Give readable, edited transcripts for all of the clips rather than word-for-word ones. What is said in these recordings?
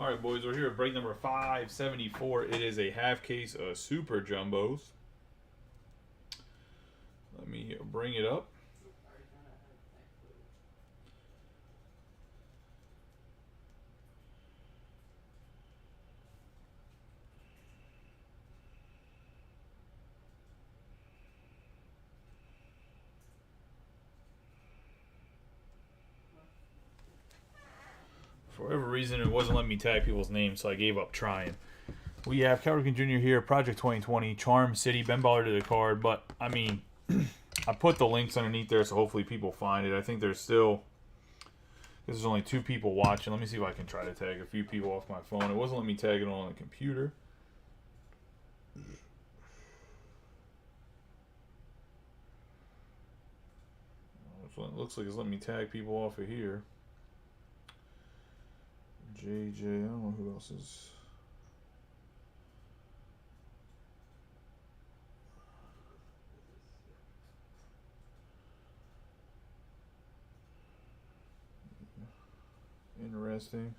All right, boys, we're here at break number 574. It is a half case of Super Jumbos. Let me bring it up. For whatever reason, it wasn't letting me tag people's names, so I gave up trying. We have Cal Ripken Jr. here, Project 2020, Charm City, Ben Baller to the card. But, I mean, I put the links underneath there, so hopefully people find it. I think there's still... There's only 2 people watching. Let me see if I can try to tag a few people off my phone. It wasn't letting me tag it on the computer. So it looks like it's letting me tag people off of here. JJ, I don't know who else is. Interesting.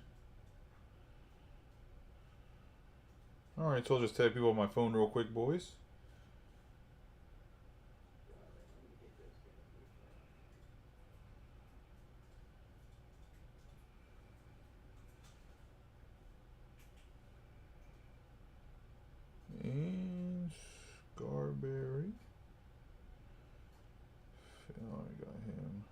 Alright, so I'll just tag people on my phone real quick, boys. And Scarberry. Oh, I got him.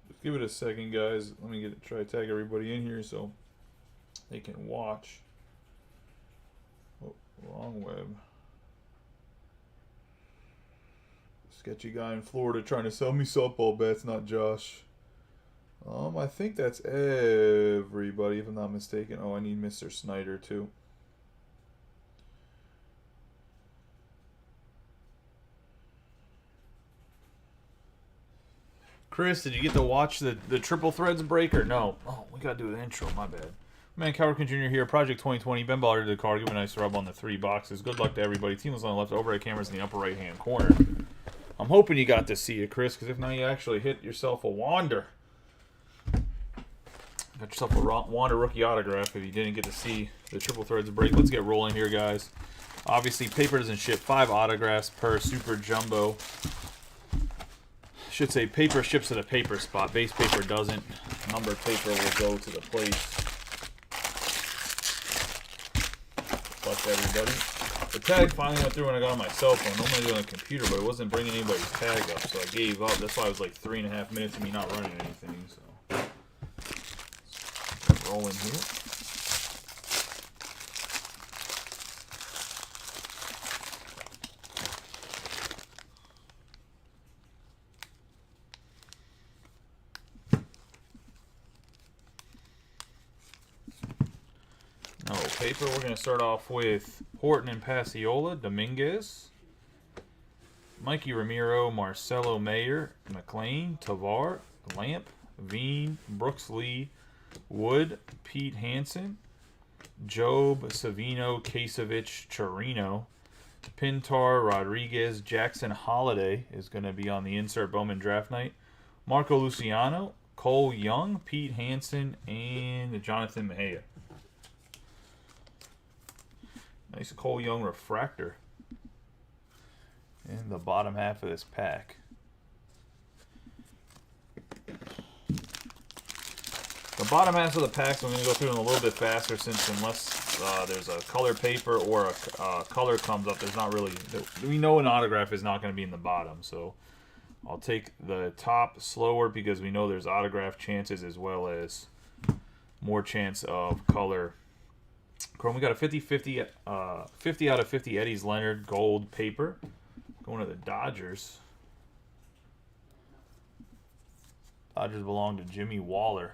Just give it a second, guys. Let me try to tag everybody in here so they can watch. Oh, wrong web. Sketchy guy in Florida trying to sell me softball bets, not Josh. I think that's everybody, if I'm not mistaken. Oh, I need Mr. Snyder too. Chris, did you get to watch the Triple Threads breaker? No. Oh, we gotta do an intro. My bad. Man, Cal Ripken Jr. here, Project 2020, Ben Baller to the card. Give me a nice rub on the 3 boxes. Good luck to everybody. Team is on the left, overhead cameras in the upper right-hand corner. I'm hoping you got to see it, Chris, because if not, you actually hit yourself a Wander. Got yourself a Wander rookie autograph if you didn't get to see the Triple Threads break. Let's get rolling here, guys. Obviously, paper doesn't ship. 5 autographs per Super Jumbo. Should say paper ships to the paper spot. Base paper doesn't. Numbered paper will go to the place. Fuck everybody. The tag finally went through when I got on my cell phone. Normally I do it on the computer, but it wasn't bringing anybody's tag up, so I gave up. That's why it was like 3.5 minutes of me not running anything. So let's roll in here. No paper. We're going to start off with Horton and Passiola, Dominguez, Mikey Ramiro, Marcelo Mayer, McLean, Tavar, Lamp, Veen, Brooks Lee, Wood, Pete Hansen, Job, Savino, Kasevich, Chirino, Pintar, Rodriguez, Jackson Holiday is going to be on the insert Bowman draft night, Marco Luciano, Cole Young, Pete Hansen, and Jonathan Mejia. Nice Cole Young refractor in the bottom half of this pack. The bottom half of the packs, I'm going to go through them a little bit faster since unless there's a color paper or a color comes up, there's not really... We know an autograph is not going to be in the bottom, so I'll take the top slower because we know there's autograph chances as well as more chance of color. Chrome, we got a 50 out of 50 Eddie's Leonard gold paper going to the Dodgers. Dodgers belong to Jimmy Waller,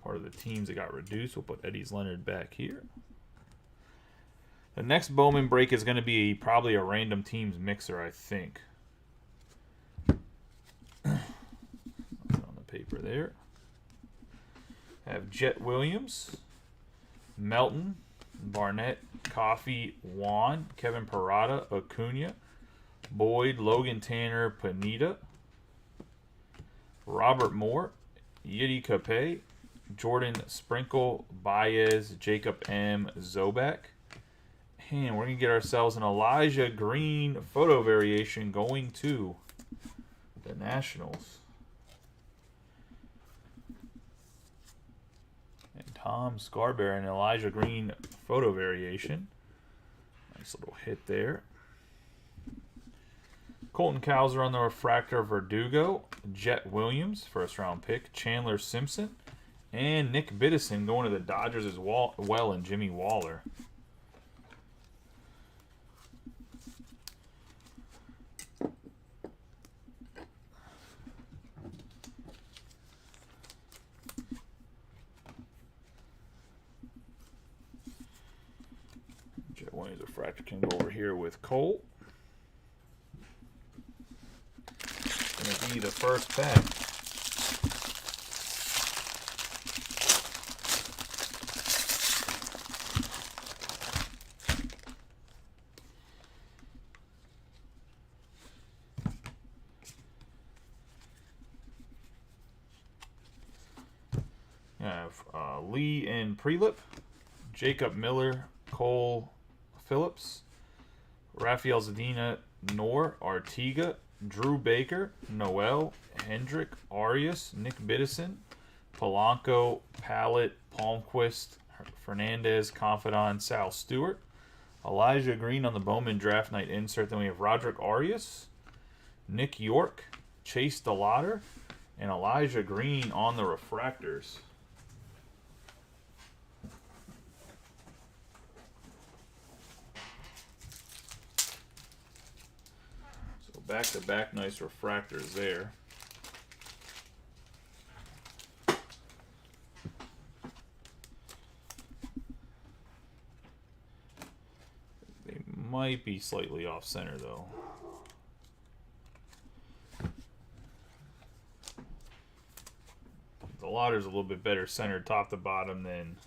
part of the teams that got reduced. We'll put Eddie's Leonard back here. The next Bowman break is going to be probably a random teams mixer, I think. On the paper there. Have Jet Williams, Melton, Barnett, Coffey, Juan, Kevin Parada, Acuna, Boyd, Logan Tanner, Pineda, Robert Moore, Yiddy Capet, Jordan Sprinkle, Baez, Jacob M. Zobak. And we're going to get ourselves an Elijah Green photo variation going to the Nationals. And Tom Scarborough and Elijah Green photo variation. Nice little hit there. Colton Cowser on the refractor, Verdugo, Jet Williams, first round pick, Chandler Simpson, and Nick Biddison going to the Dodgers as well, and Jimmy Waller. Jet Williams refractor can go over here with Cole. Going to be the first pack. I have Lee and Prelip, Jacob Miller, Cole Phillips, Rafael Zadina, Nor, Artiga, Drew Baker, Noel, Hendrick, Arias, Nick Biddison, Polanco, Pallett, Palmquist, Fernandez, Confidant, Sal Stewart, Elijah Green on the Bowman draft night insert. Then we have Roderick Arias, Nick York, Chase DeLauder, and Elijah Green on the refractors. Back-to-back nice refractors there. They might be slightly off-center, though. The Lauder's a little bit better centered top to bottom than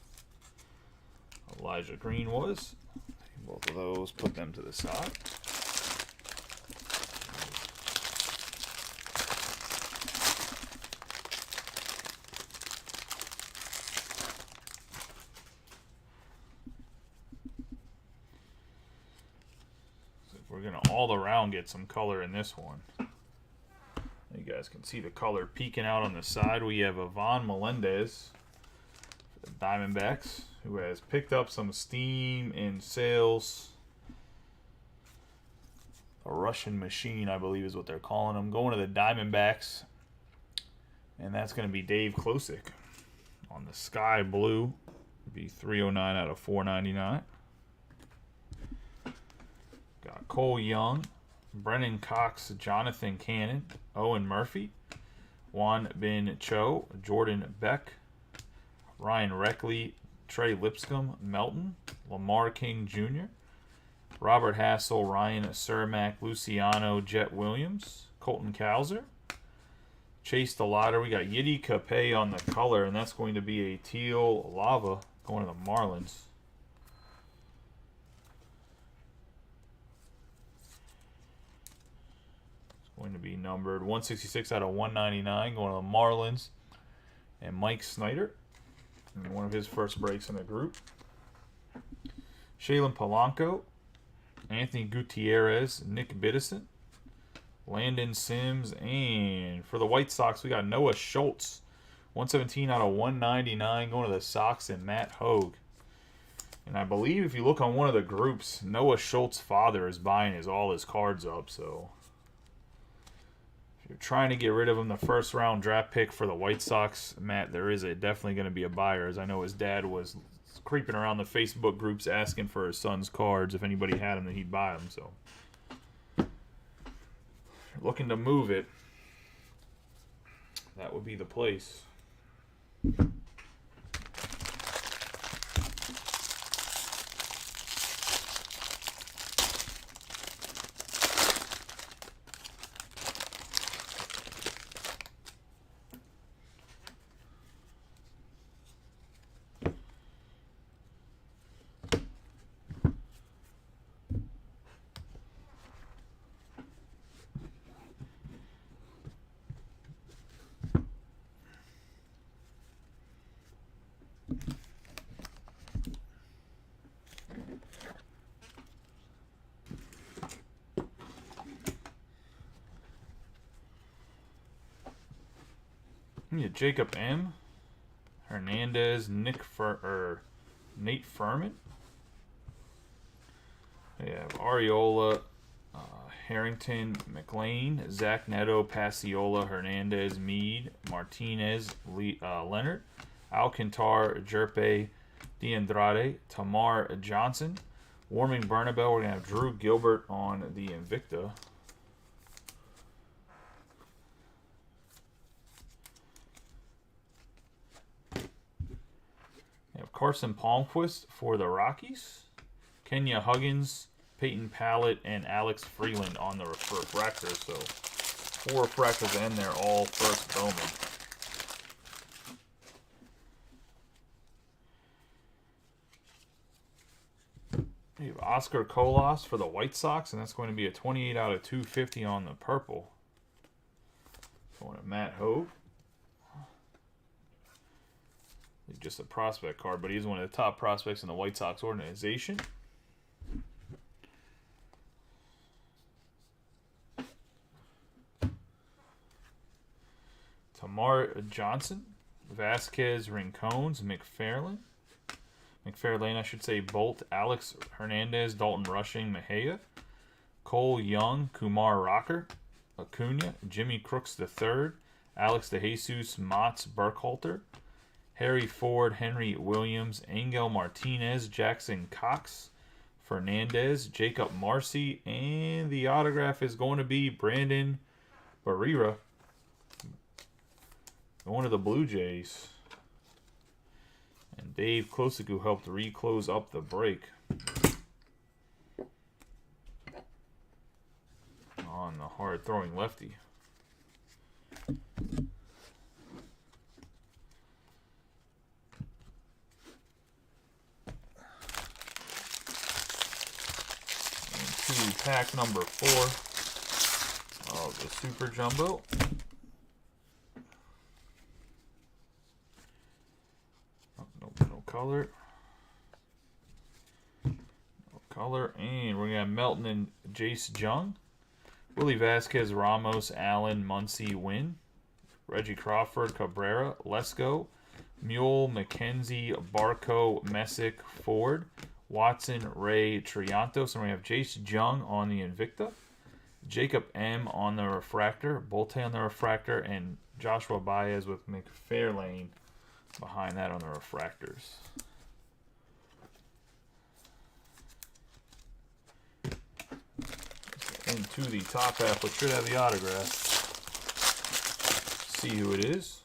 Elijah Green was. Both of those, put them to the side. We're going to all around get some color in this one. You guys can see the color peeking out on the side. We have Ivan Melendez, for the Diamondbacks, who has picked up some steam in sales. A Russian machine, I believe is what they're calling him. Going to the Diamondbacks. And that's going to be Dave Klosik on the sky blue. It'd be 309 out of 499. Got Cole Young, Brennan Cox, Jonathan Cannon, Owen Murphy, Juan Bin Cho, Jordan Beck, Ryan Reckley, Trey Lipscomb, Melton, Lamar King Jr., Robert Hassel, Ryan Cermak, Luciano, Jet Williams, Colton Cowser, Chase DeLauder. We got Yiddy Capet on the color, and that's going to be a teal lava going to the Marlins. Going to be numbered 166 out of 199, going to the Marlins. And Mike Snyder, in one of his first breaks in the group. Shaylin Polanco, Anthony Gutierrez, Nick Biddison, Landon Sims, and for the White Sox, we got Noah Schultz, 117 out of 199, going to the Sox, and Matt Hogue. And I believe if you look on one of the groups, Noah Schultz's father is buying all his cards up, so you're trying to get rid of him, the first round draft pick for the White Sox, Matt, there is definitely going to be a buyer, as I know his dad was creeping around the Facebook groups asking for his son's cards. If anybody had them, then he'd buy them. So, looking to move it, that would be the place. Yeah, Jacob M. Hernandez, Nate Furman. We have Ariola, Harrington, McLean, Zach Neto, Passiola, Hernandez, Mead, Martinez, Leonard, Alcantar, Jerpe, DeAndrade, Tamar Johnson, Warming Bernabel. We're going to have Drew Gilbert on the Invicta. We have Carson Palmquist for the Rockies, Kenya Huggins, Peyton Pallett, and Alex Freeland on the refractor. So 4 refractors and they're all first Bowman. We have Oscar Colas for the White Sox, and that's going to be a 28 out of 250 on the purple. Going to Matt Hove. He's just a prospect card, but he's one of the top prospects in the White Sox organization. Tamar Johnson, Vasquez, Rincones, McFarlane, I should say, Bolt, Alex Hernandez, Dalton Rushing, Mejia, Cole Young, Kumar Rocker, Acuna, Jimmy Crooks III, Alex DeJesus, Motts Burkhalter, Harry Ford, Henry Williams, Angel Martinez, Jackson Cox, Fernandez, Jacob Marcy, and the autograph is going to be Brandon Barrera, one of the Blue Jays. And Dave Klosik, who helped reclose up the break on the hard-throwing lefty. And 2 pack number 4 of the Super Jumbo. No color. And we're going to have Melton and Jace Jung, Willie Vasquez, Ramos, Allen, Muncy, Wynn, Reggie Crawford, Cabrera, Lesko, Mule, McKenzie, Barco, Messick, Ford, Watson, Ray, Triantos. And we have Jace Jung on the Invicta, Jacob M on the refractor, Bolte on the refractor, and Joshua Baez with McFarlane behind that on the refractors. Into the top half, which should have the autograph. See who it is.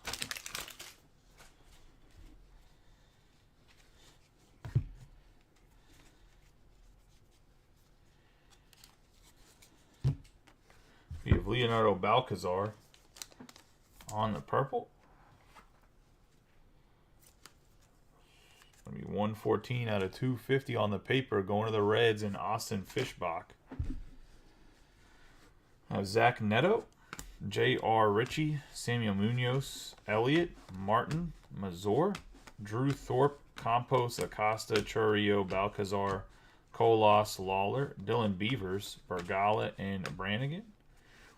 We have Leonardo Balcazar on the purple. Going to be 114 out of 250 on the paper, going to the Reds and Austin Fishbach. Zach Neto, J.R. Ritchie, Samuel Munoz, Elliott, Martin, Mazur, Drew Thorpe, Campos, Acosta, Churio, Balcazar, Colas, Lawler, Dylan Beavers, Bergala, and Brannigan.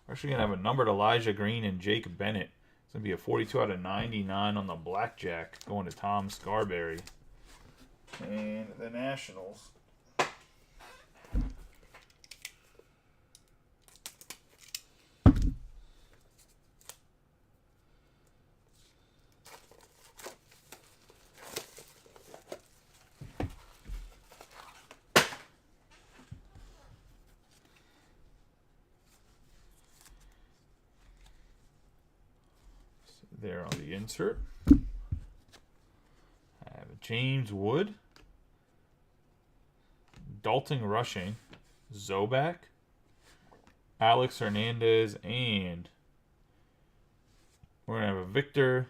We're actually going to have a numbered Elijah Green and Jake Bennett. It's going to be a 42 out of 99 on the Blackjack, going to Tom Scarberry. And the Nationals. There on the insert. I have James Wood, Dalton Rushing, Zobak, Alex Hernandez, and we're going to have a Victor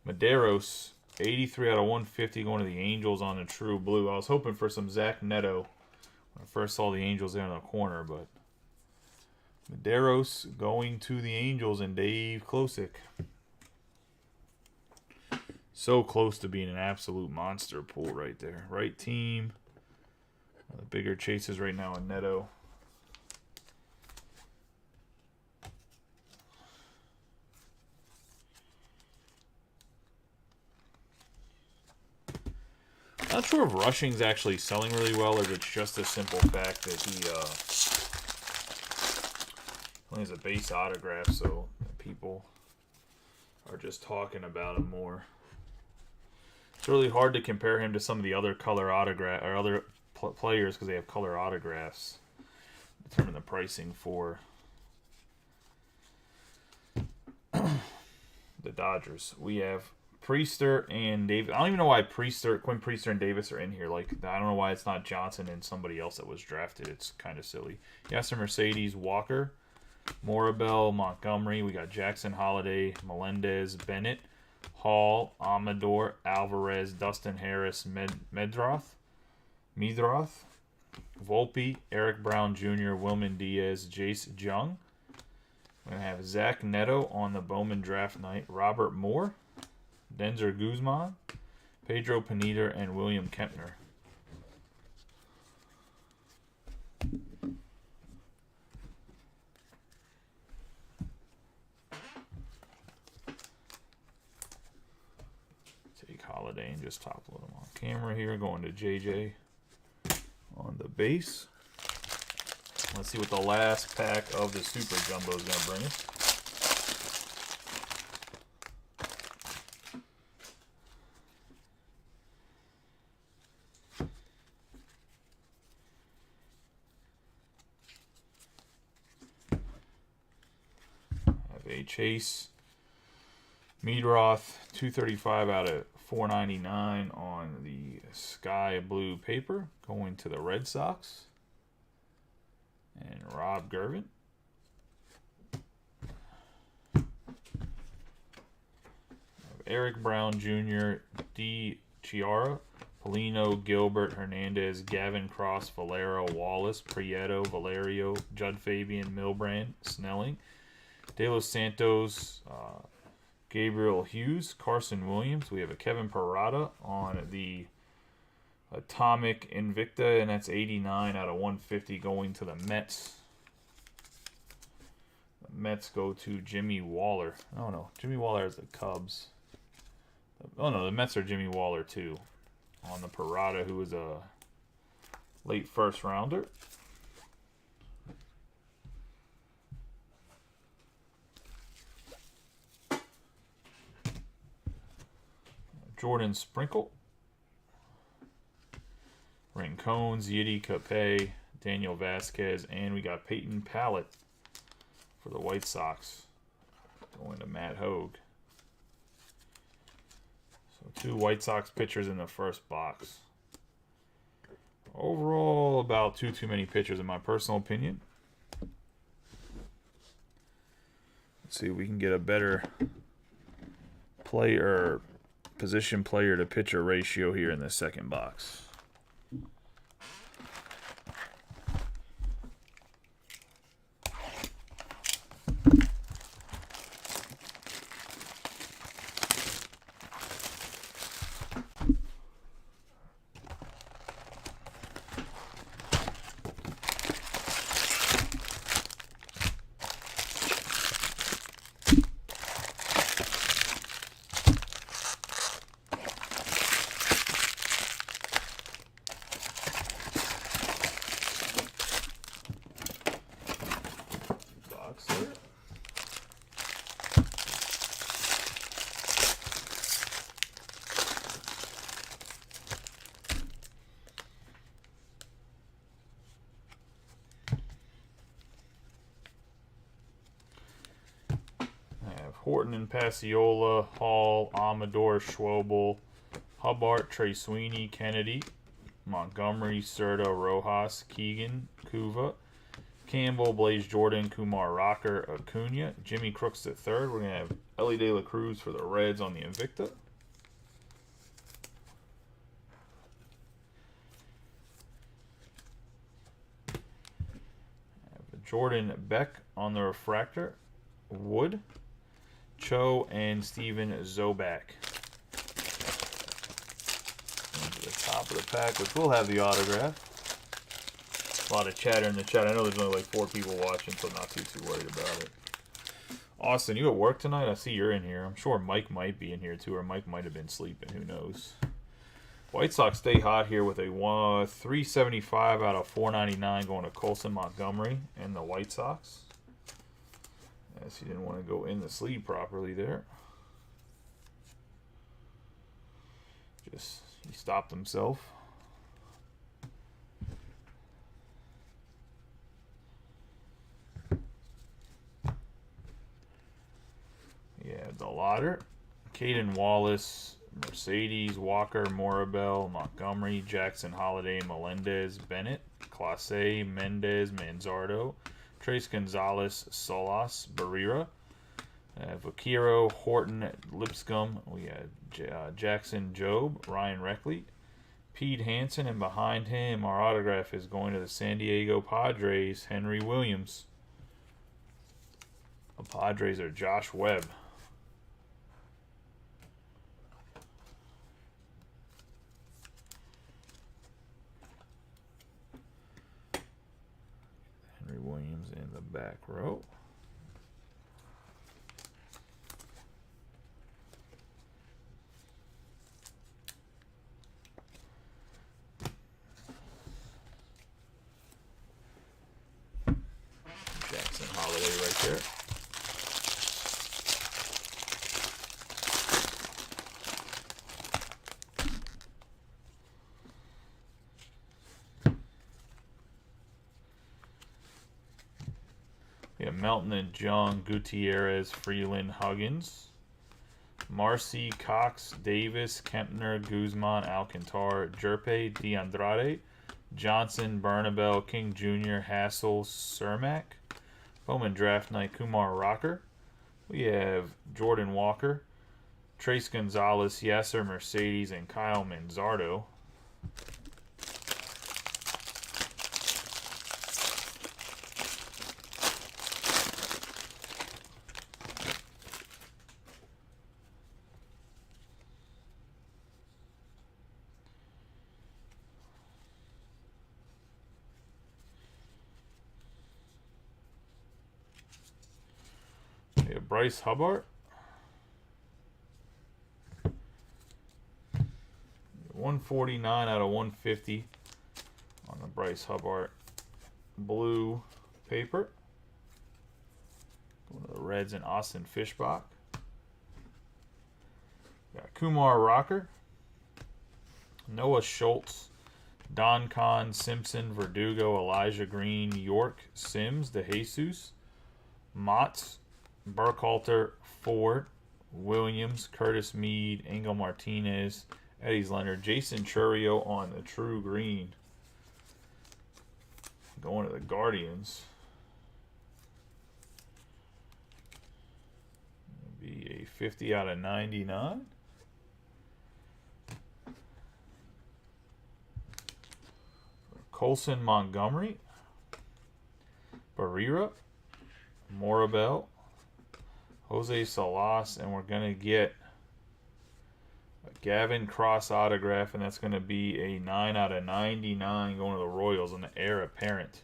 Medeiros, 83 out of 150 going to the Angels on a true blue. I was hoping for some Zach Neto when I first saw the Angels there in the corner, but Medeiros going to the Angels and Dave Klosik. So close to being an absolute monster pool right there. Right team. One of the bigger chases right now in Neto. Not sure if rushing's actually selling really well, or if it's just a simple fact that he only has a base autograph, so people are just talking about him more. It's really hard to compare him to some of the other color autograph or other players because they have color autographs. Determine the pricing for the Dodgers. We have Priester and Davis. I don't even know why Quinn Priester and Davis are in here. Like, I don't know why it's not Johnson and somebody else that was drafted. It's kind of silly. Yasser Mercedes, Walker, Morabel, Montgomery. We got Jackson Holiday, Melendez, Bennett, Hall, Amador, Alvarez, Dustin Harris, Medrath, Volpe, Eric Brown Jr., Wilman Diaz, Jace Jung. We're going to have Zach Neto on the Bowman draft night, Robert Moore, Denzer Guzman, Pedro Pineda, and William Kempner. Take Holiday and just top load him on camera here. Going to JJ on the base. Let's see what the last pack of the Super Jumbo is going to bring us. A Chase Meadroth 235 out of 499 on the sky blue paper, going to the Red Sox. And Rob Gervin. Eric Brown Jr., D. Chiara, Polino, Gilbert, Hernandez, Gavin Cross, Valero, Wallace, Prieto, Valerio, Judd Fabian, Milbrand, Snelling, De Los Santos, Gabriel Hughes, Carson Williams. We have a Kevin Parada on the Atomic Invicta, and that's 89 out of 150 going to the Mets. The Mets go to Jimmy Waller. Oh, no. Jimmy Waller has the Cubs. Oh, no. The Mets are Jimmy Waller, too, on the Parada, who was a late first rounder. Jordan Sprinkle, Rincon, Yiddy Capet, Daniel Vasquez, and we got Peyton Pallett for the White Sox going to Matt Hogue. So 2 White Sox pitchers in the first box. Overall, about too many pitchers in my personal opinion. Let's see if we can get a better position player to pitcher ratio here in the second box. Horton and Passiola, Hall, Amador, Schwobel, Hubbard, Trey Sweeney, Kennedy, Montgomery, Serta, Rojas, Keegan, Kuva, Campbell, Blaze Jordan, Kumar Rocker, Acuna, Jimmy Crooks III. We're going to have Ellie De La Cruz for the Reds on the Invicta. Jordan Beck on the Refractor, Wood, Cho, and Steven Zobak. Into the top of the pack, which will have the autograph. A lot of chatter in the chat. I know there's only like 4 people watching, so I'm not too worried about it. Austin, you at work tonight? I see you're in here. I'm sure Mike might be in here too, or Mike might have been sleeping. Who knows? White Sox stay hot here with a 375 out of 499 going to Colson Montgomery and the White Sox. As he didn't want to go in the sleeve properly there. Just, he stopped himself. Yeah, the Lotter, Caden Wallace, Mercedes, Walker, Morabel, Montgomery, Jackson, Holiday, Melendez, Bennett, Clase, Mendez, Manzardo, Trace Gonzalez, Solas, Barrera, Vaquero, Horton, Lipscomb. We had Jackson, Job, Ryan Reckley, Pete Hansen, and behind him, our autograph is going to the San Diego Padres, Henry Williams. The Padres are Josh Webb. Henry Williams in the back row. Jackson Holiday right there. We have Melton and John, Gutierrez, Freeland, Huggins, Marcy, Cox, Davis, Kempner, Guzman, Alcantar, Jerpe, DeAndrade, Johnson, Bernabel, King Jr., Hassel, Cermak, Bowman Draft Night, Kumar Rocker. We have Jordan Walker, Trace Gonzalez, Yasser Mercedes, and Kyle Manzardo. We have Bryce Hubbard, 149 out of 150 on the Bryce Hubbard blue paper. Going to the Reds and Austin Fishbach. Got Kumar Rocker, Noah Schultz, Don Kahn, Simpson, Verdugo, Elijah Green, York, Sims, DeJesus, Motts, Burkhalter, Ford, Williams, Curtis Mead, Angel Martinez, Eddie's Leonard, Jason Churio on the true green. Going to the Guardians. It'll be a 50 out of 99. Colson Montgomery, Barrera, Morabel, Jose Salas, and we're going to get a Gavin Cross autograph, and that's going to be a 9 out of 99 going to the Royals on the heir apparent.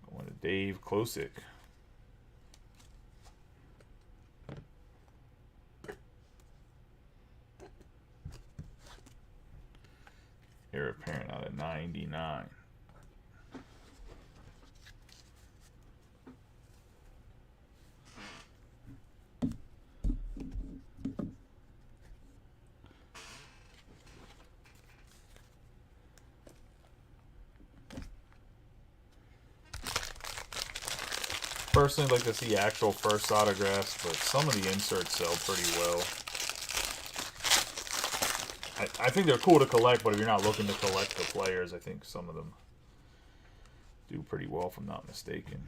Going to Dave Klosick. Heir apparent out of 99. Personally, I'd like to see actual first autographs, but some of the inserts sell pretty well. I think they're cool to collect, but if you're not looking to collect the players, I think some of them do pretty well, if I'm not mistaken.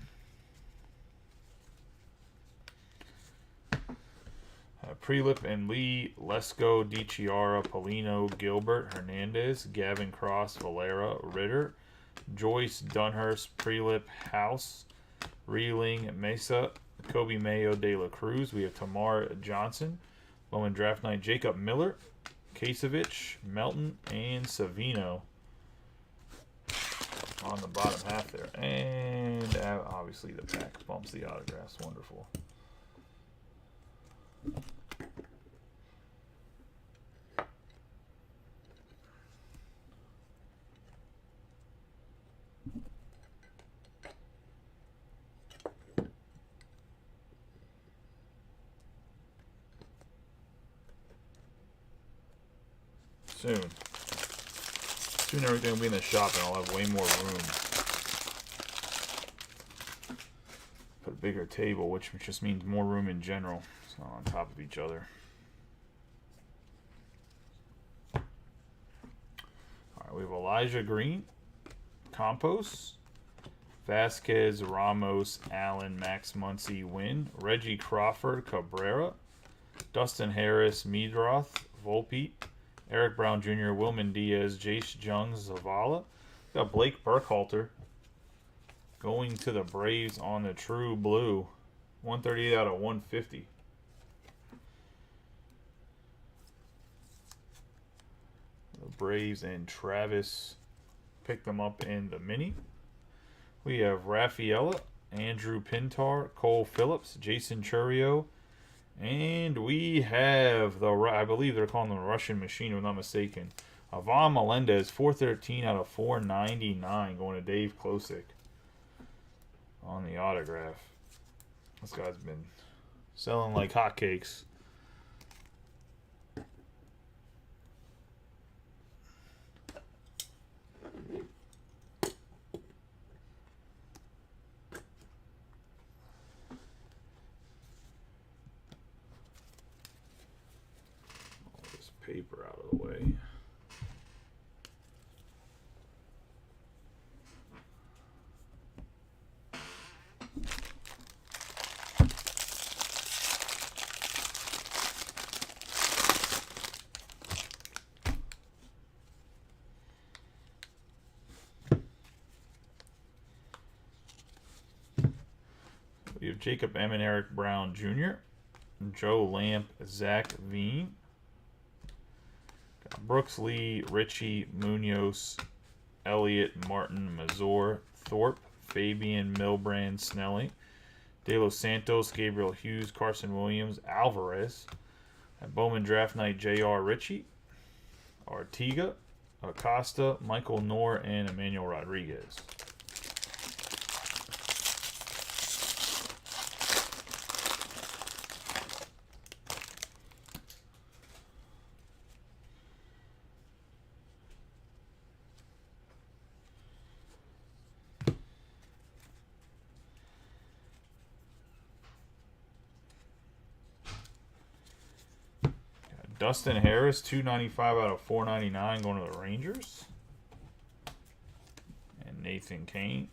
Prelip and Lee, Lesko, DiChiara, Polino, Gilbert, Hernandez, Gavin Cross, Valera, Ritter, Joyce, Dunhurst, Prelip, House, Reeling, Mesa, Kobe Mayo, De La Cruz. We have Tamar Johnson, Bowman Draft Night, Jacob Miller, Kasevich, Melton, and Savino on the bottom half there. And obviously the pack bumps the autographs. Wonderful. Soon. Soon everything will be in the shop and I'll have way more room. Put a bigger table, which just means more room in general. It's not on top of each other. Alright, we have Elijah Green, Campos, Vasquez, Ramos, Allen, Max Muncy, Wynn, Reggie Crawford, Cabrera, Dustin Harris, Meadroth, Volpe, Eric Brown Jr., Wilman Diaz, Jace Jung, Zavala. Got Blake Burkhalter going to the Braves on the True Blue. 138 out of 150. The Braves and Travis picked them up in the mini. We have Rafaela, Andrew Pintar, Cole Phillips, Jason Churio, and we have the, I believe they're calling them the Russian Machine, if I'm not mistaken, Ivan Melendez, 413 out of 499, going to Dave Klosick on the autograph. This guy's been selling like hotcakes. Paper out of the way. We have Jacob M. and Eric Brown Jr., Joe Lamp, Zach Veen, Brooks Lee, Richie, Munoz, Elliott, Martin, Mazur, Thorpe, Fabian, Milbrand, Snelling, De Los Santos, Gabriel Hughes, Carson Williams, Alvarez, at Bowman Draft Night, J.R. Ritchie, Artiga, Acosta, Michael Knorr, and Emmanuel Rodriguez. Dustin Harris, 295 out of 499, going to the Rangers. And Nathan Kane.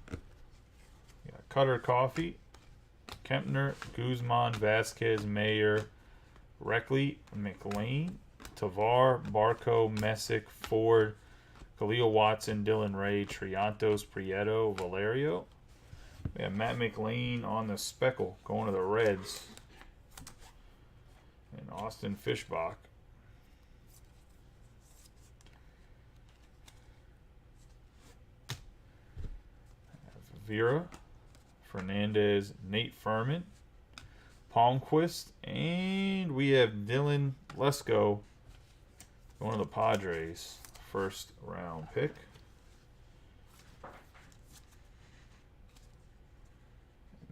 Got Cutter Coffee, Kempner, Guzman, Vasquez, Mayer, Reckley, McLean, Tavar, Barco, Messick, Ford, Khalil Watson, Dylan Ray, Triantos, Prieto, Valerio. We have Matt McLean on the Speckle going to the Reds. And Austin Fishbach. Vera, Fernandez, Nate Furman, Palmquist, and we have Dylan Lesko going to the Padres. First round pick.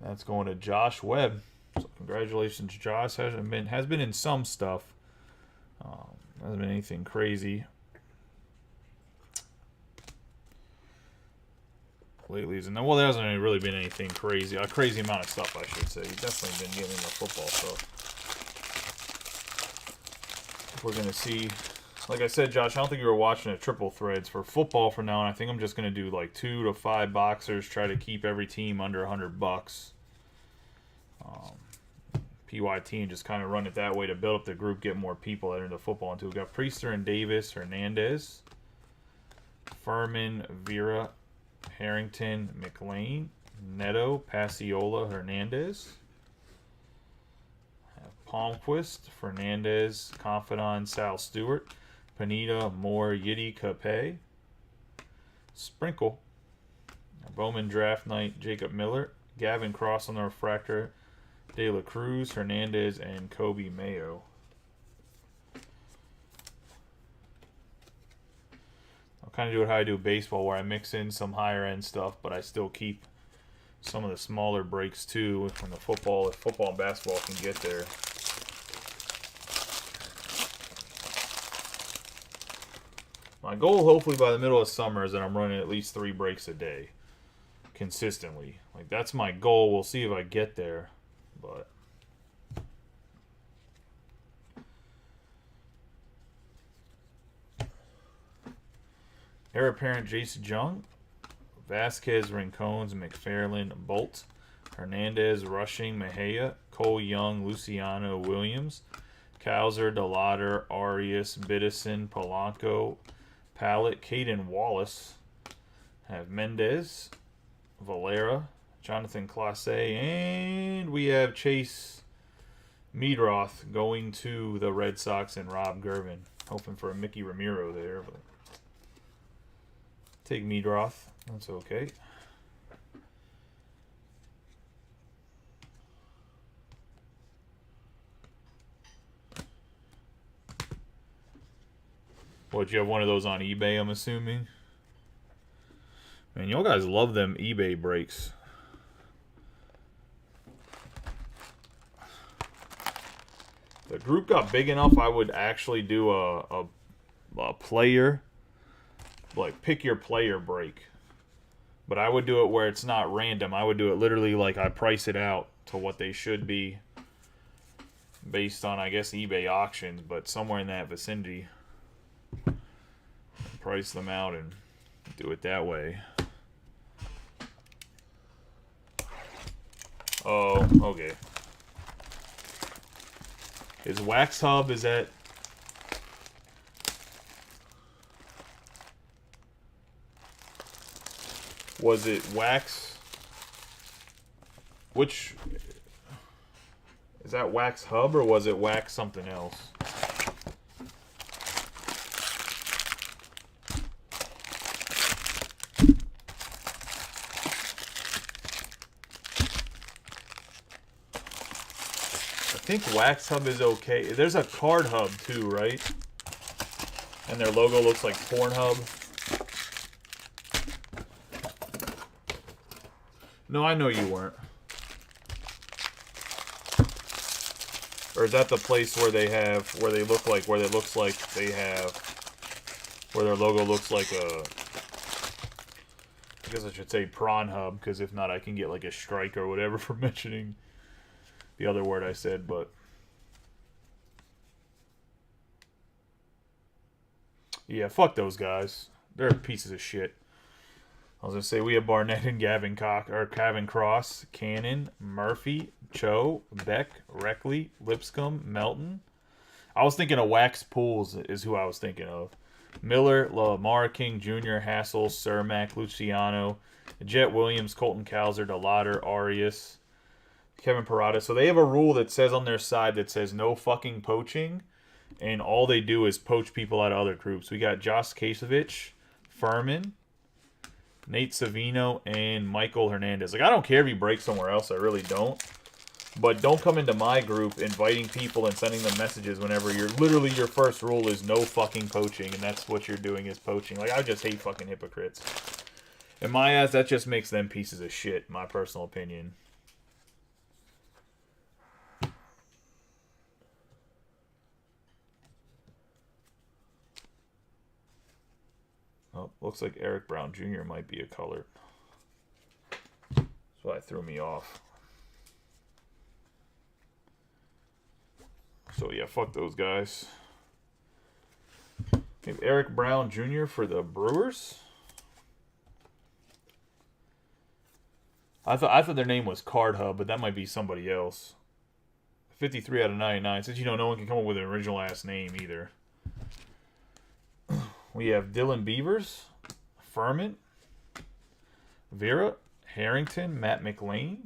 That's going to Josh Webb. So congratulations, Josh. Has been in some stuff. Hasn't been anything crazy lately. Well, there hasn't really been anything crazy. A crazy amount of stuff, I should say. He's definitely been getting the football stuff. We're going to see. Like I said, Josh, I don't think you were watching a triple threads for football for now, and I think I'm just going to do like 2 to 5 boxers, try to keep every team under $100. PYT and just kind of run it that way to build up the group, get more people that are into football into. We've got Priester and Davis, Hernandez, Furman, Vera, Harrington, McLean, Neto, Pasiola, Hernandez. Palmquist, Fernandez, Confidant, Sal Stewart, Panita, Moore, Yiddy, Capay, Sprinkle, Bowman Draft Night, Jacob Miller, Gavin Cross on the refractor, De La Cruz, Hernandez, and Kobe Mayo. I'll kind of do it how I do baseball, where I mix in some higher end stuff, but I still keep some of the smaller breaks too from the football, if football and basketball can get there. My goal, hopefully by the middle of summer, is that I'm running at least 3 breaks a day. Consistently. Like, that's my goal. We'll see if I get there. But heir apparent Jason Jung, Vasquez, Rincones, McFarland, Bolt, Hernandez, Rushing, Mejia, Cole Young, Luciano, Williams, Cowser, DeLauder, Arias, Biddison, Polanco, Pallett, Caden Wallace, have Mendez, Valera, Jonathan Clase, and we have Chase Meadroth going to the Red Sox and Rob Gervin. Hoping for a Mickey Ramiro there, but take Meadroth. That's okay. What, you have one of those on eBay, I'm assuming? Man, y'all guys love them eBay breaks. If the group got big enough, I would actually do a player, like pick your player break. But I would do it where it's not random. I would do it literally like I price it out to what they should be based on, I guess, eBay auctions, but somewhere in that vicinity. Price them out and do it that way. Oh, okay. Is Wax Hub, is that... Was it Wax? Which... Is that Wax Hub or was it Wax something else? I think Wax Hub is okay. There's a Card Hub too, right? And their logo looks like Pornhub. No, I know you weren't. Or is that the place where they have, where they look like, where it looks like they have, where their logo looks like a, I guess I should say Prawn Hub, because if not, I can get like a strike or whatever for mentioning the other word I said, but yeah, fuck those guys. They're pieces of shit. I was gonna say we have Barnett and Gavin Cross, Cannon, Murphy, Cho, Beck, Reckley, Lipscomb, Melton. I was thinking of Wax Pools is who I was thinking of. Miller, Lamar King Jr., Hassel, Cermak, Luciano, Jet Williams, Colton Cowser, DeLauder, Arias, Kevin Parada. So they have a rule that says on their side that says no fucking poaching, and all they do is poach people out of other groups. We got Josh Kasevich, Furman, Nate Savino, and Michael Hernandez. Like, I don't care if you break somewhere else. I really don't. But don't come into my group inviting people and sending them messages whenever you're literally your first rule is no fucking poaching, and that's what you're doing is poaching. Like, I just hate fucking hypocrites. In my eyes, that just makes them pieces of shit, my personal opinion. Oh, looks like Eric Brown Jr. might be a color. That's why it threw me off. So yeah, fuck those guys. We have Eric Brown Jr. for the Brewers. I thought their name was Card Hub, but that might be somebody else. 53 out of 99. Since no one can come up with an original last name either. We have Dylan Beavers, Furman, Vera, Harrington, Matt McLean,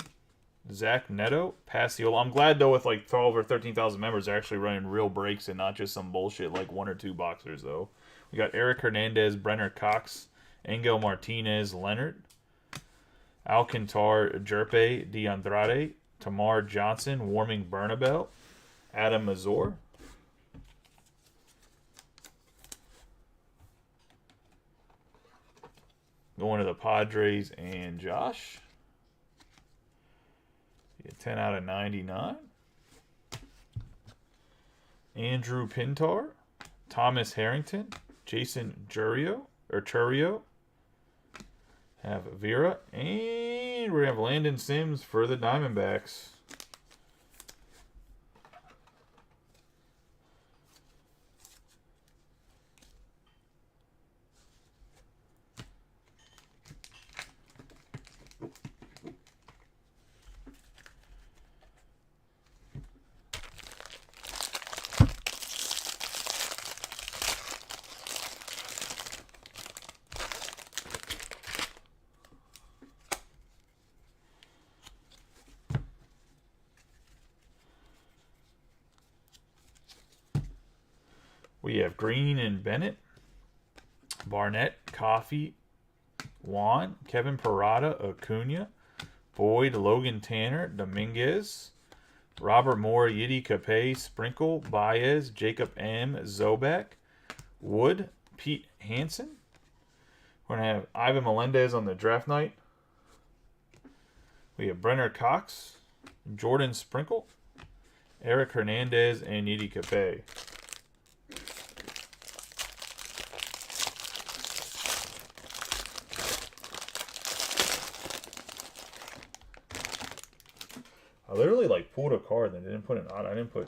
Zach Neto, Passiola. I'm glad, though, with like 12 or 13,000 members, they're actually running real breaks and not just some bullshit like 1 or 2 boxers, though. We got Eric Hernandez, Brenner Cox, Angel Martinez, Leonard, Alcantar, Jerpe, DeAndrade, Tamar Johnson, Warming Bernabel, Adam Mazur. Going to the Padres and Josh. 10 out of 99. Andrew Pintar, Thomas Harrington, Jason Churio. Have Vera, and we're going to have Landon Sims for the Diamondbacks. We have Green and Bennett, Barnett, Coffey, Juan, Kevin Parada, Acuna, Boyd, Logan Tanner, Dominguez, Robert Moore, Yiddy Capay, Sprinkle, Baez, Jacob M, Zobak, Wood, Pete Hansen. We're going to have Ivan Melendez on the draft night. We have Brenner Cox, Jordan Sprinkle, Eric Hernandez, and Yiddy Capay. I literally pulled a card and didn't put an odd. I didn't put.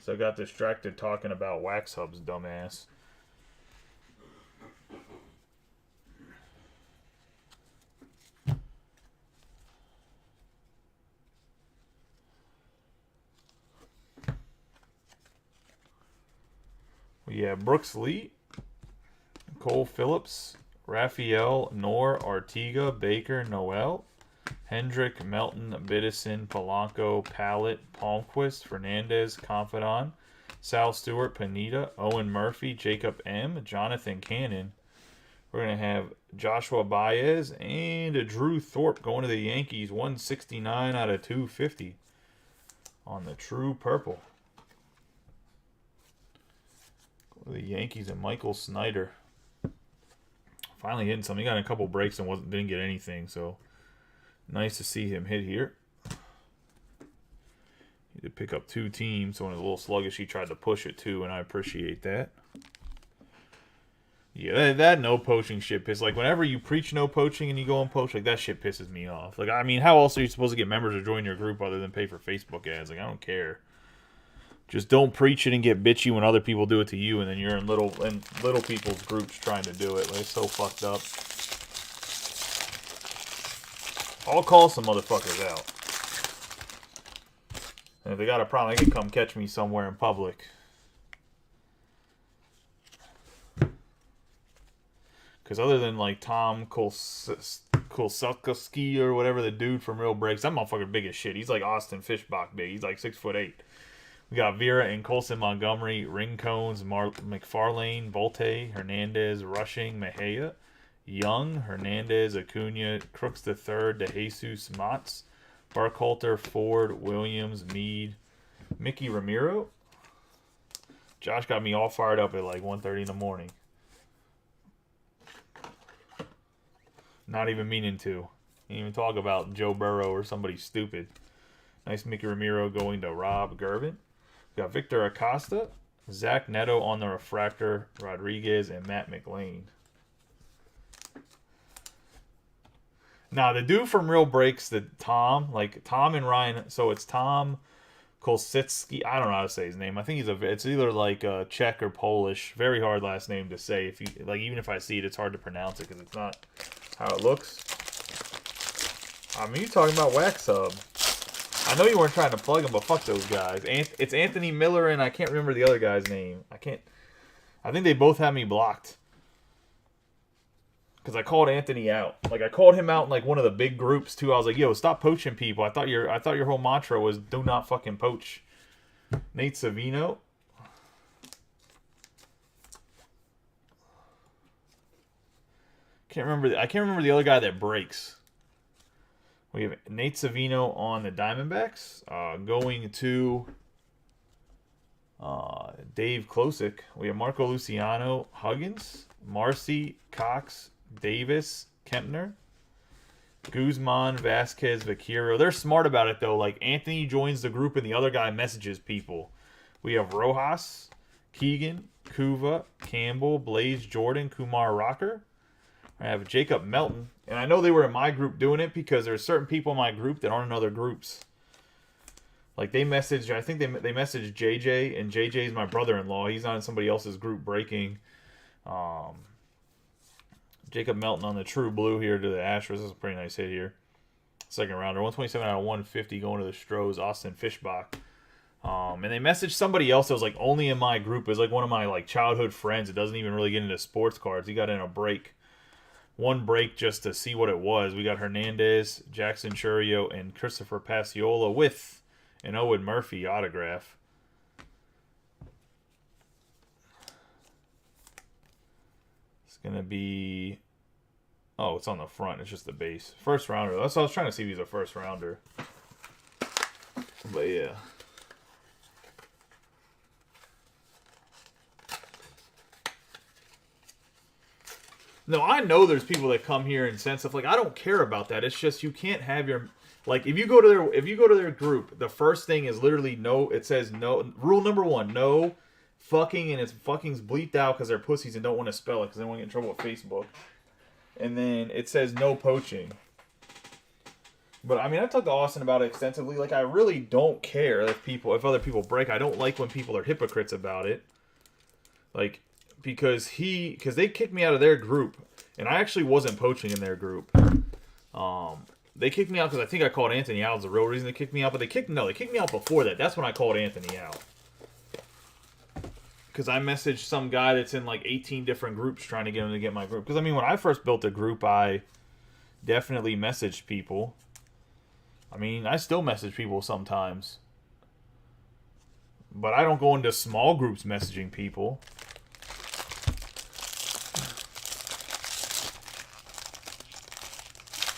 So I got distracted talking about Wax Hubs, dumbass. We have Brooks Lee, Cole Phillips, Raphael, Nor, Artiga, Baker, Noel, Hendrick, Melton, Biddison, Polanco, Pallett, Palmquist, Fernandez, Confidant, Sal Stewart, Panetta, Owen Murphy, Jacob M, Jonathan Cannon. We're going to have Joshua Baez and a Drew Thorpe going to the Yankees, 169 out of 250 on the True Purple. Go to the Yankees and Michael Snyder. Finally hitting something. He got a couple breaks and didn't get anything, so nice to see him hit here. He did pick up 2 teams, so when it was a little sluggish, he tried to push it too, and I appreciate that. Yeah, that no poaching shit pisses. Whenever you preach no poaching and you go and poach, that shit pisses me off. I mean, how else are you supposed to get members to join your group other than pay for Facebook ads? I don't care. Just don't preach it and get bitchy when other people do it to you, and then you're in little people's groups trying to do it. It's so fucked up. I'll call some motherfuckers out. And if they got a problem, they can come catch me somewhere in public. Because other than Tom Kolsakowski or whatever, the dude from Real Breaks, that motherfucker big as shit. He's like Austin Fishbach big. He's 6'8". We got Vera and Colson Montgomery, Rincones, McFarlane, Volte, Hernandez, Rushing, Mejia, Young, Hernandez, Acuna, Crooks III, DeJesus, Motts, Barkhalter, Ford, Williams, Meade, Mickey Ramiro. Josh got me all fired up at 1:30 in the morning. Not even meaning to. Didn't even talk about Joe Burrow or somebody stupid. Nice Mickey Ramiro going to Rob Gervin. We got Victor Acosta, Zach Neto on the refractor, Rodriguez, and Matt McLean. Now, the dude from Real Breaks, Tom and Ryan, so it's Tom Kolsitsky. I don't know how to say his name. I think it's either Czech or Polish. Very hard last name to say. If you even if I see it, it's hard to pronounce it because it's not how it looks. I mean, you're talking about Wax Hub. I know you weren't trying to plug him, but fuck those guys. It's Anthony Miller, and I can't remember the other guy's name. I think they both have me blocked. Because I called Anthony out. I called him out in one of the big groups too. I was like, yo, stop poaching people. I thought your whole mantra was do not fucking poach. Nate Savino. I can't remember the other guy that breaks. We have Nate Savino on the Diamondbacks. Going to Dave Klosick. We have Marco Luciano, Huggins, Marcy, Cox, Davis, Kempner, Guzman, Vasquez, Vaquero. They're smart about it, though. Like, Anthony joins the group and the other guy messages people. We have Rojas, Keegan, Kuva, Campbell, Blaze, Jordan, Kumar, Rocker. I have Jacob Melton. And I know they were in my group doing it because there's certain people in my group that aren't in other groups. Like, they messaged, I think they messaged JJ, and JJ is my brother-in-law. He's not in somebody else's group breaking. Jacob Melton on the True Blue here to the Astros. This is a pretty nice hit here. Second rounder. 127 out of 150 going to the Stros. Austin Fishbach. And they messaged somebody else that was like only in my group. It was like one of my like childhood friends that doesn't even really get into sports cards. He got in a break. One break just to see what it was. We got Hernandez, Jackson Churio, and Christopher Pasiola with an Owen Murphy autograph. It's going to be... Oh, it's on the front. It's just the base. First rounder. That's what I was trying to see if he's a first rounder. But yeah. No, I know there's people that come here and send stuff. Like, I don't care about that. It's just you can't have your... Like, if you go to their group, the first thing is literally no. It says no. Rule number 1, no fucking, and it's fucking's bleeped out because they're pussies and don't want to spell it because they want to get in trouble with Facebook. And then it says no poaching. But I mean, I've talked to Austin about it extensively. Like, I really don't care if other people break. I don't like when people are hypocrites about it. Like, because they kicked me out of their group, and I actually wasn't poaching in their group. They kicked me out because I think I called Anthony out. Was the real reason they kicked me out. But they kicked me out before that. That's when I called Anthony out. Because I messaged some guy that's in like 18 different groups trying to get him to get my group. Because I mean, when I first built a group, I definitely messaged people. I mean, I still message people sometimes. But I don't go into small groups messaging people.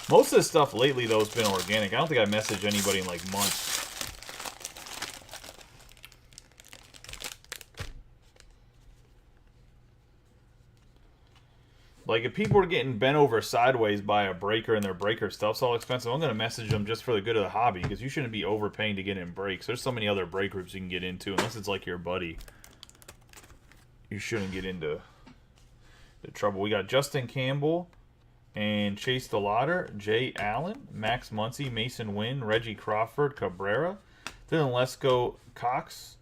Most of this stuff lately, though, has been organic. I don't think I messaged anybody in, like, months. Like, if people are getting bent over sideways by a breaker and their breaker stuff's all expensive, I'm going to message them just for the good of the hobby, because you shouldn't be overpaying to get in breaks. There's so many other break groups you can get into, unless it's, like, your buddy. You shouldn't get into the trouble. We got Justin Campbell and Chase DeLauder, Jay Allen, Max Muncy, Mason Wynn, Reggie Crawford, Cabrera, Dylan Lesko, Cox,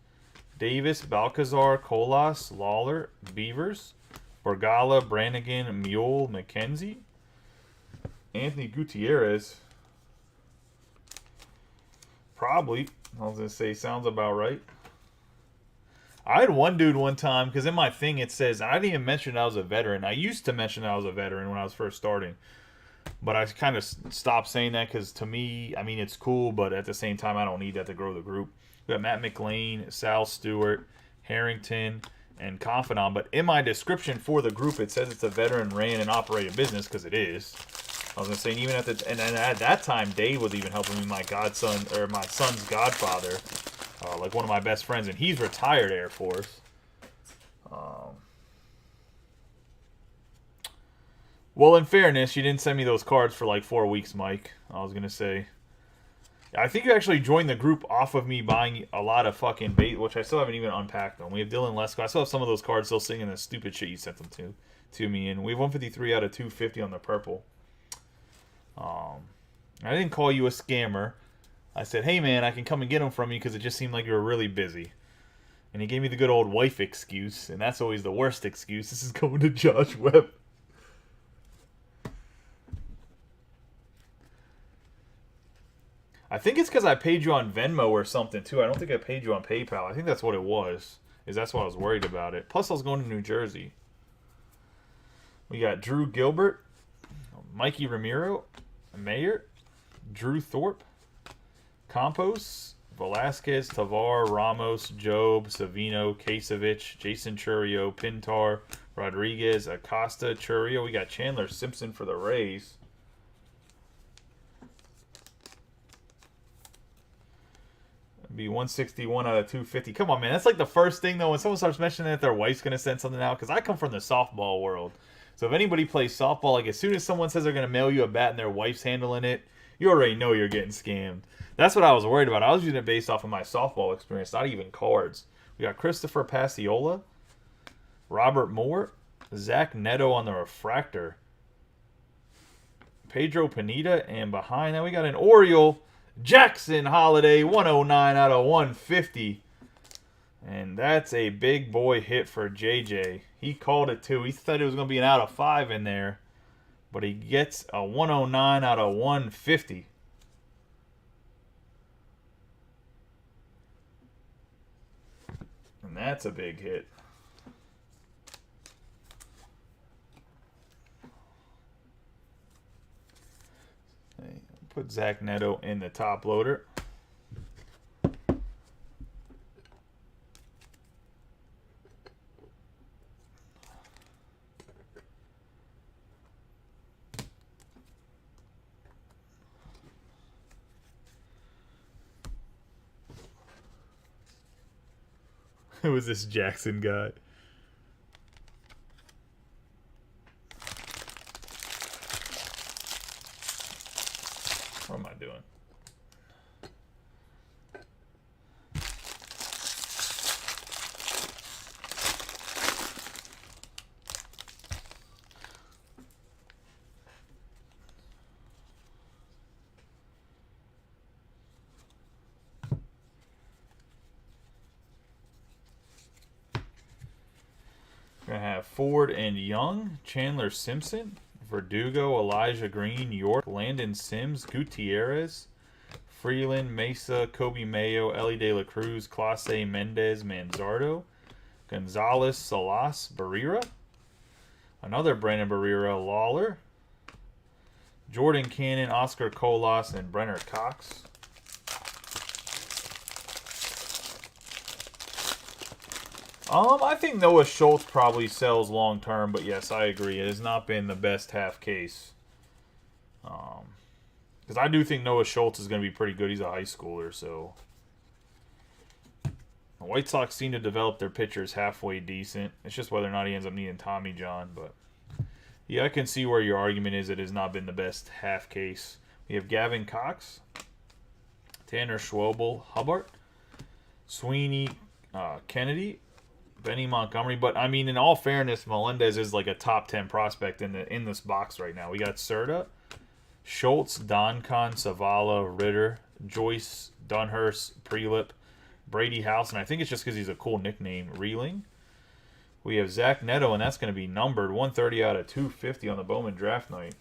Davis, Balcazar, Colas, Lawler, Beavers, Borgala, Brannigan, Mule, McKenzie, Anthony Gutierrez. Probably. I was going to say, sounds about right. I had one dude one time, because in my thing it says, I didn't even mention I was a veteran. I used to mention I was a veteran when I was first starting. But I kind of stopped saying that because to me, I mean, it's cool, but at the same time, I don't need that to grow the group. We got Matt McLean, Sal Stewart, Harrington, and Confidant. But in my description for the group, it says it's a veteran ran and operated business, because it is. I was going to say, even at that time, Dave was even helping me, my godson, or my son's godfather. Like one of my best friends, and he's retired Air Force. Well, in fairness, you didn't send me those cards for like 4 weeks, Mike. I was going to say. I think you actually joined the group off of me buying a lot of fucking bait, which I still haven't even unpacked them. We have Dylan Lesko. I still have some of those cards still singing the stupid shit you sent them to me, and we have 153 out of 250 on the purple. I didn't call you a scammer. I said, hey, man, I can come and get them from you because it just seemed like you were really busy. And he gave me the good old wife excuse, and that's always the worst excuse. This is going to Josh Webb. I think it's because I paid you on Venmo or something, too. I don't think I paid you on PayPal. I think that's what it was. That's why I was worried about it. Plus, I was going to New Jersey. We got Drew Gilbert, Mikey Ramiro, Mayer, Drew Thorpe, Campos, Velasquez, Tavar, Ramos, Job, Savino, Kasevich, Jason Churio, Pintar, Rodriguez, Acosta, Churio. We got Chandler Simpson for the Rays. It'd be 161 out of 250. Come on, man. That's like the first thing, though, when someone starts mentioning that their wife's going to send something out. Because I come from the softball world. So if anybody plays softball, like as soon as someone says they're going to mail you a bat and their wife's handling it, you already know you're getting scammed. That's what I was worried about. I was using it based off of my softball experience, not even cards. We got Christopher Passiola, Robert Moore, Zach Neto on the refractor, Pedro Pineda, and behind that we got an Oriole, Jackson Holiday, 109 out of 150. And that's a big boy hit for JJ. He called it too. He said it was going to be an out of 5 in there. But he gets a 109 out of 150. And that's a big hit. Put Zach Neto in the top loader. Who was this Jackson guy? What am I doing? We're going to have Ford and Young, Chandler Simpson, Verdugo, Elijah Green, York, Landon Sims, Gutierrez, Freeland, Mesa, Kobe Mayo, Ellie De La Cruz, Clase, Mendez, Manzardo, Gonzalez, Salas, Barrera, another Brandon Barrera, Lawler, Jordan Cannon, Oscar Colas, and Brenner Cox. I think Noah Schultz probably sells long term, but yes, I agree. It has not been the best half case. Because I do think Noah Schultz is going to be pretty good. He's a high schooler, so. The White Sox seem to develop their pitchers halfway decent. It's just whether or not he ends up needing Tommy John, but. Yeah, I can see where your argument is. It has not been the best half case. We have Gavin Cox, Tanner Schwebel, Hubbard, Sweeney, Kennedy, Benny Montgomery. But, I mean, in all fairness, Melendez is like a top 10 prospect in this box right now. We got Serta, Schultz, Doncon, Savala, Ritter, Joyce, Dunhurst, Prelip, Brady House, and I think it's just because he's a cool nickname, Reeling. We have Zach Neto, and that's going to be numbered 130 out of 250 on the Bowman draft night.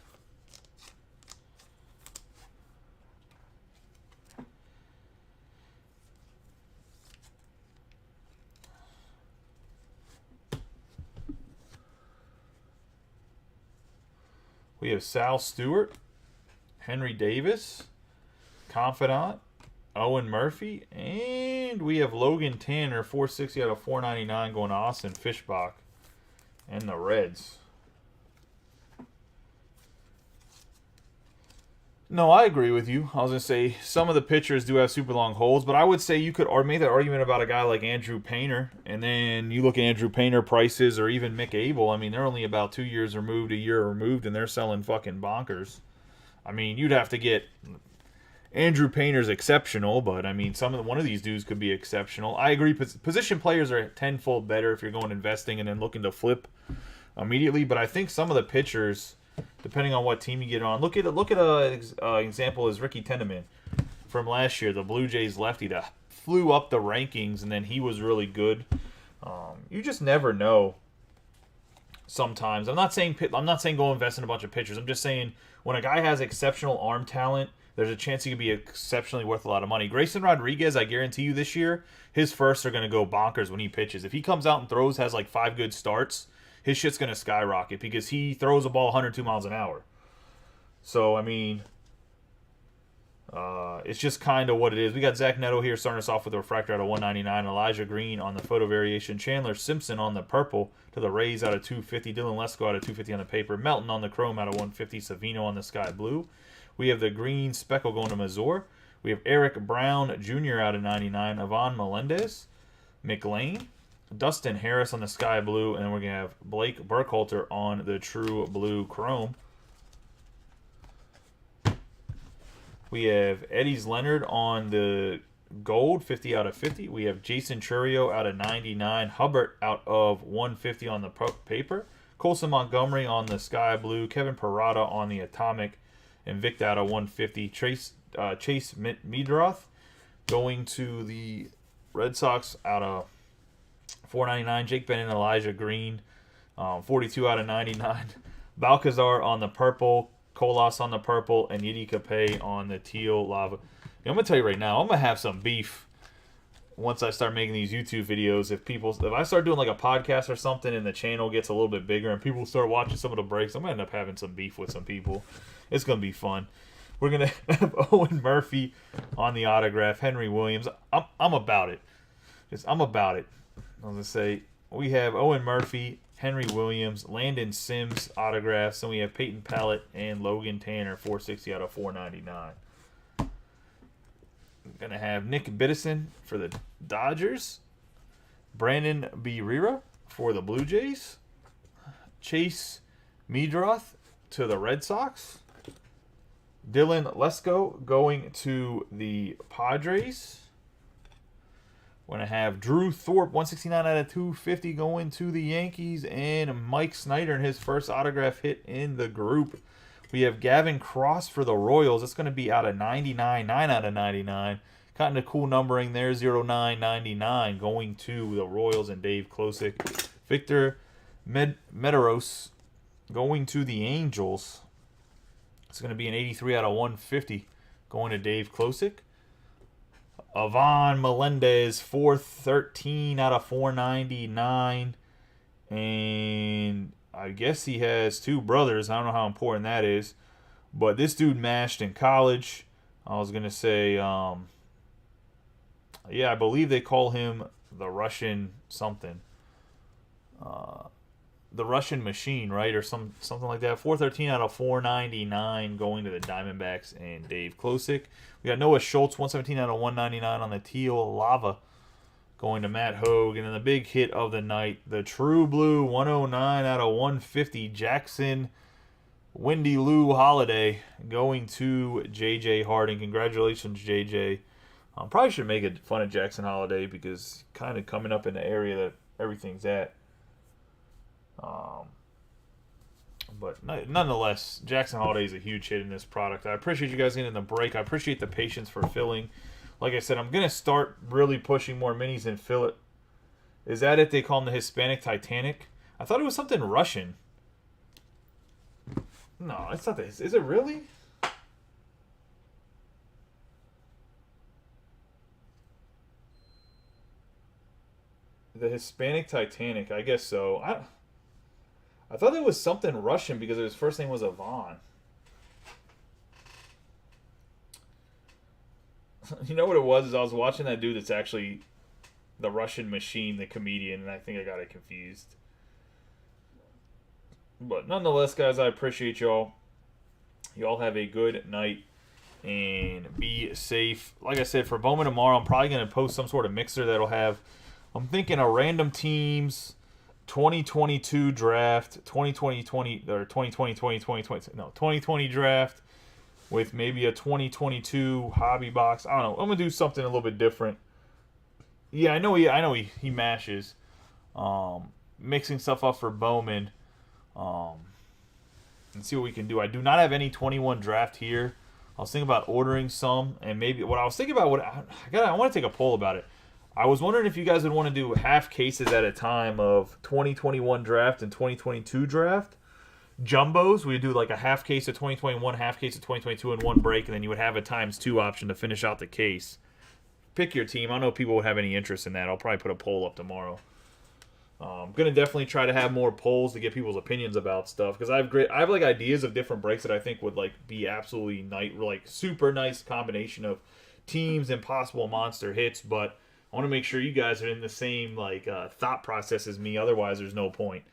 We have Sal Stewart, Henry Davis, Confidant, Owen Murphy, and we have Logan Tanner, 460 out of 499 going to Austin Fishbach and the Reds. No, I agree with you. I was going to say some of the pitchers do have super long holds, but I would say you could make that argument about a guy like Andrew Painter, and then you look at Andrew Painter prices or even Mick Abel. I mean, they're only about 2 years removed, a year removed, and they're selling fucking bonkers. I mean, you'd have to get Andrew Painter's exceptional, but I mean, one of these dudes could be exceptional. I agree. Position players are tenfold better if you're going investing and then looking to flip immediately. But I think some of the pitchers, depending on what team you get on, look at an example is Ricky Tenneman from last year, the Blue Jays lefty that flew up the rankings, and then he was really good. You just never know. Sometimes I'm not saying go invest in a bunch of pitchers. I'm just saying when a guy has exceptional arm talent, there's a chance he could be exceptionally worth a lot of money. Grayson Rodriguez, I guarantee you this year, his firsts are going to go bonkers when he pitches. If he comes out and throws, has like 5 good starts, his shit's going to skyrocket because he throws a ball 102 miles an hour. So, I mean, it's just kind of what it is. We got Zach Neto here starting us off with a refractor out of 199. Elijah Green on the photo variation. Chandler Simpson on the purple to the Rays out of 250. Dylan Lesko out of 250 on the paper. Melton on the chrome out of 150. Savino on the sky blue. We have the green speckle going to Mazur. We have Eric Brown Jr. out of 99. Ivan Melendez. McLean. Dustin Harris on the sky blue, and then we're going to have Blake Burkhalter on the true blue chrome. We have Eddie's Leonard on the gold, 50 out of 50. We have Jason Churio out of 99. Hubbard out of 150 on the paper. Colson Montgomery on the sky blue. Kevin Parada on the atomic. And Victor out of 150. Chase Meadroth going to the Red Sox out of 499. Jake Bennett and Elijah Green, 42 out of 99. Balcazar on the purple. Colas on the purple, and Yidi Capet on the teal lava. I'm gonna tell you right now, I'm gonna have some beef once I start making these YouTube videos. If I start doing like a podcast or something, and the channel gets a little bit bigger, and people start watching some of the breaks, I'm gonna end up having some beef with some people. It's gonna be fun. We're gonna have Owen Murphy on the autograph. Henry Williams. I'm about it. I'm about it. I was gonna say we have Owen Murphy, Henry Williams, Landon Sims autographs. Then we have Peyton Pallett and Logan Tanner, 460 out of 499. Going to have Nick Biddison for the Dodgers. Brandon Birera for the Blue Jays. Chase Meadroth to the Red Sox. Dylan Lesko going to the Padres. We're going to have Drew Thorpe, 169 out of 250, going to the Yankees. And Mike Snyder in his first autograph hit in the group. We have Gavin Cross for the Royals. It's going to be out of 99, 9 out of 99. Kind of cool numbering there, 0999, going to the Royals and Dave Klosick. Victor Medeiros going to the Angels. It's going to be an 83 out of 150, going to Dave Klosick. Ivan Melendez, 413 out of 499. And I guess he has two brothers. I don't know how important that is. But this dude mashed in college. I was going to say, yeah, I believe they call him the Russian something. The Russian Machine, right? Or something like that. 413 out of 499 going to the Diamondbacks and Dave Klosick. We got Noah Schultz, 117 out of 199 on the teal lava going to Matt Hogue. And then the big hit of the night, the True Blue, 109 out of 150, Jackson Windy Lou Holiday going to J.J. Harding. Congratulations, J.J. Probably should make it fun of Jackson Holiday because kind of coming up in the area that everything's at. But nonetheless, Jackson Holiday is a huge hit in this product. I appreciate you guys getting the break. I appreciate the patience for filling. Like I said, I'm going to start really pushing more minis and fill it. Is that it? They call him the Hispanic Titanic? I thought it was something Russian. No, it's not this. Is it really? The Hispanic Titanic. I guess so. I thought it was something Russian because his first name was Ivan. You know what it was? Is I was watching that dude that's actually the Russian Machine, the comedian, and I think I got it confused. But nonetheless, guys, I appreciate y'all. Y'all have a good night and be safe. Like I said, for Bowman tomorrow, I'm probably going to post some sort of mixer that'll have, I'm thinking a random teams 2022 draft, 2020 draft with maybe a 2022 hobby box. I don't know. I'm gonna do something a little bit different. Yeah, I know he mashes. Mixing stuff up for Bowman. And see what we can do. I do not have any 21 draft here. I was thinking about ordering some, and maybe what I was thinking about. I want to take a poll about it. I was wondering if you guys would want to do half cases at a time of 2021 draft and 2022 draft. Jumbos, we would do like a half case of 2021, half case of 2022 in one break, and then you would have a ×2 option to finish out the case. Pick your team. I don't know if people would have any interest in that. I'll probably put a poll up tomorrow. I'm going to definitely try to have more polls to get people's opinions about stuff because I have like ideas of different breaks that I think would like be absolutely like super nice combination of teams and possible monster hits, but I want to make sure you guys are in the same thought process as me. Otherwise, there's no point.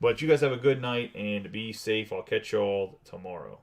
But you guys have a good night and be safe. I'll catch y'all tomorrow.